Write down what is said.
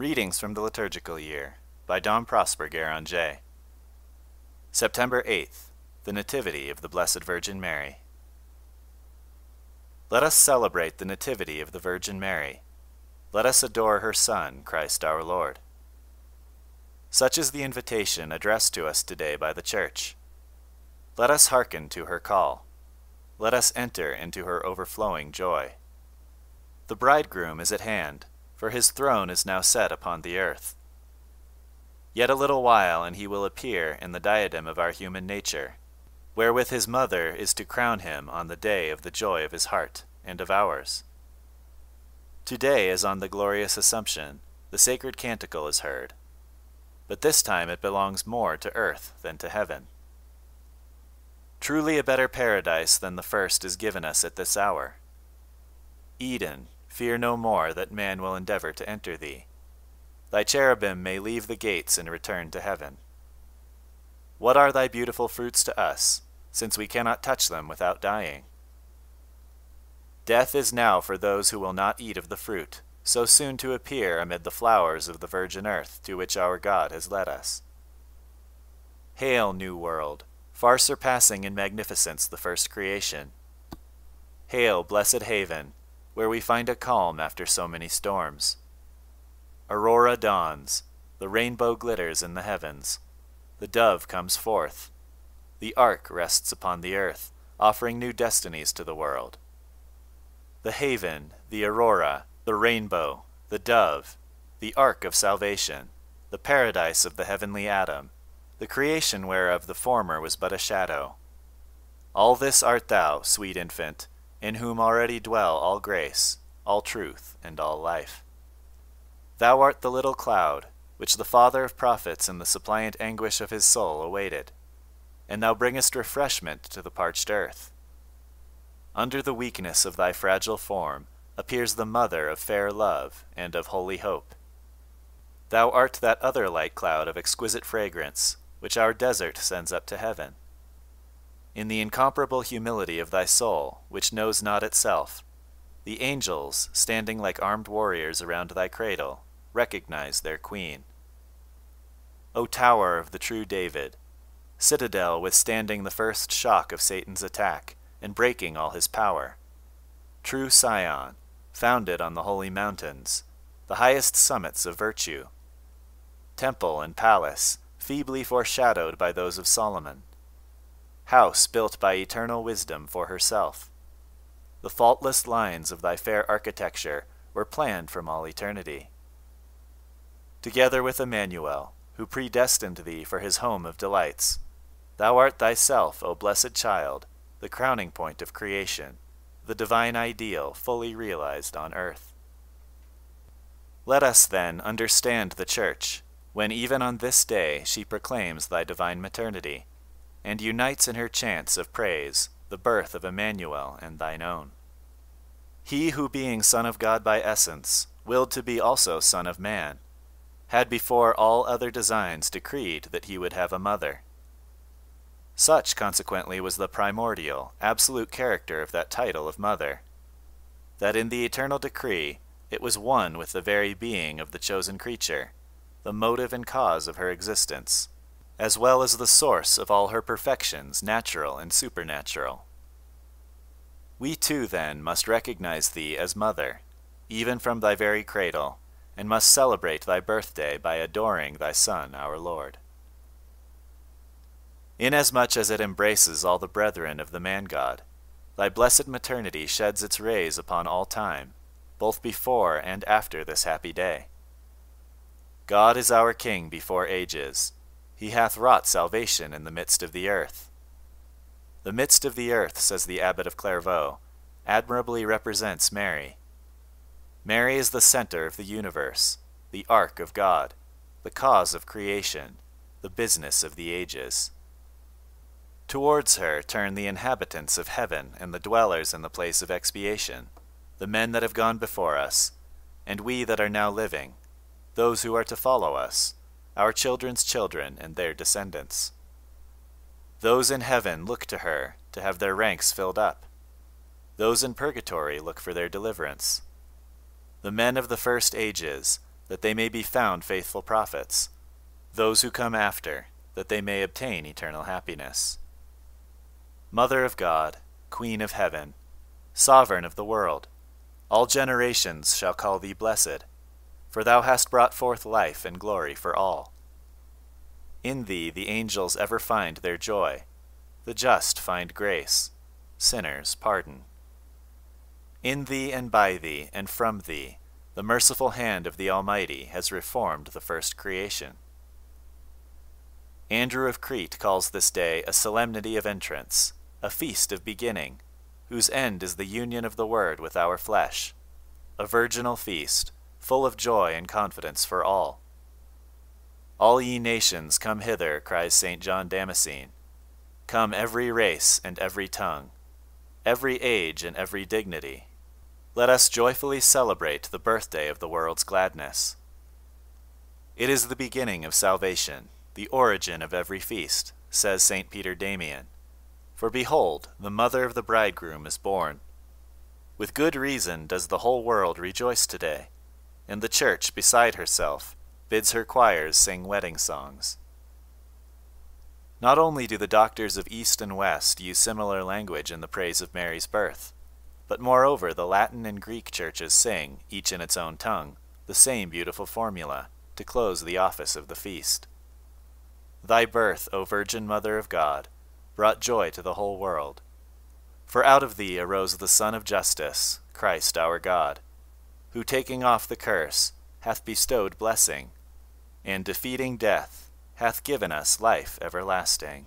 Readings from the Liturgical Year by Dom Prosper Guéranger. September 8th, the Nativity of the Blessed Virgin Mary. Let us celebrate the Nativity of the Virgin Mary. Let us adore her Son, Christ our Lord. Such is the invitation addressed to us today by the Church. Let us hearken to her call. Let us enter into her overflowing joy. The bridegroom is at hand, for his throne is now set upon the earth. Yet a little while, and he will appear in the diadem of our human nature, wherewith his mother is to crown him on the day of the joy of his heart and of ours. Today, as on the glorious Assumption, the sacred canticle is heard, but this time it belongs more to earth than to heaven. Truly a better paradise than the first is given us at this hour. Eden, fear no more that man will endeavor to enter thee. Thy cherubim may leave the gates and return to heaven. What are thy beautiful fruits to us, since we cannot touch them without dying? Death is now for those who will not eat of the fruit, so soon to appear amid the flowers of the virgin earth to which our God has led us. Hail, new world, far surpassing in magnificence the first creation. Hail, blessed haven, where we find a calm after so many storms. Aurora dawns, the rainbow glitters in the heavens, the dove comes forth, the ark rests upon the earth, offering new destinies to the world. The haven, the aurora, the rainbow, the dove, the ark of salvation, the paradise of the heavenly Adam, the creation whereof the former was but a shadow. All this art thou, sweet infant, in whom already dwell all grace, all truth, and all life. Thou art the little cloud, which the father of prophets in the suppliant anguish of his soul awaited, and thou bringest refreshment to the parched earth. Under the weakness of thy fragile form appears the mother of fair love and of holy hope. Thou art that other light cloud of exquisite fragrance, which our desert sends up to heaven. In the incomparable humility of thy soul, which knows not itself, the angels, standing like armed warriors around thy cradle, recognize their queen. O tower of the true David, citadel withstanding the first shock of Satan's attack, and breaking all his power, true Sion, founded on the holy mountains, the highest summits of virtue, temple and palace, feebly foreshadowed by those of Solomon, house built by eternal wisdom for herself. The faultless lines of thy fair architecture were planned from all eternity. Together with Emmanuel, who predestined thee for his home of delights, thou art thyself, O blessed child, the crowning point of creation, the divine ideal fully realized on earth. Let us, then, understand the Church, when even on this day she proclaims thy divine maternity, and unites in her chants of praise the birth of Emmanuel and thine own. He who, being Son of God by essence, willed to be also Son of Man, had before all other designs decreed that he would have a mother. Such, consequently, was the primordial, absolute character of that title of mother, that in the eternal decree it was one with the very being of the chosen creature, the motive and cause of her existence, as well as the source of all her perfections, natural and supernatural. We too, then, must recognize thee as mother, even from thy very cradle, and must celebrate thy birthday by adoring thy Son, our Lord. Inasmuch as it embraces all the brethren of the man-God, thy blessed maternity sheds its rays upon all time, both before and after this happy day. God is our King before ages. He hath wrought salvation in the midst of the earth. The midst of the earth, says the abbot of Clairvaux, admirably represents Mary. Mary is the center of the universe, the ark of God, the cause of creation, the business of the ages. Towards her turn the inhabitants of heaven and the dwellers in the place of expiation, the men that have gone before us, and we that are now living, those who are to follow us, our children's children and their descendants. Those in heaven look to her to have their ranks filled up. Those in purgatory look for their deliverance. The men of the first ages, that they may be found faithful prophets, those who come after, that they may obtain eternal happiness. Mother of God, Queen of heaven, Sovereign of the world, all generations shall call thee blessed, for thou hast brought forth life and glory for all. In thee the angels ever find their joy, the just find grace, sinners pardon. In thee and by thee and from thee, the merciful hand of the Almighty has reformed the first creation. Andrew of Crete calls this day a solemnity of entrance, a feast of beginning, whose end is the union of the Word with our flesh, a virginal feast, full of joy and confidence for all. All ye nations, come hither, cries St. John Damascene. Come every race and every tongue, every age and every dignity. Let us joyfully celebrate the birthday of the world's gladness. It is the beginning of salvation, the origin of every feast, says St. Peter Damian. For behold, the mother of the bridegroom is born. With good reason does the whole world rejoice today, and the Church, beside herself, bids her choirs sing wedding songs. Not only do the doctors of East and West use similar language in the praise of Mary's birth, but moreover the Latin and Greek churches sing, each in its own tongue, the same beautiful formula, to close the office of the feast. Thy birth, O Virgin Mother of God, brought joy to the whole world. For out of thee arose the Son of Justice, Christ our God, who taking off the curse, hath bestowed blessing, and defeating death, hath given us life everlasting.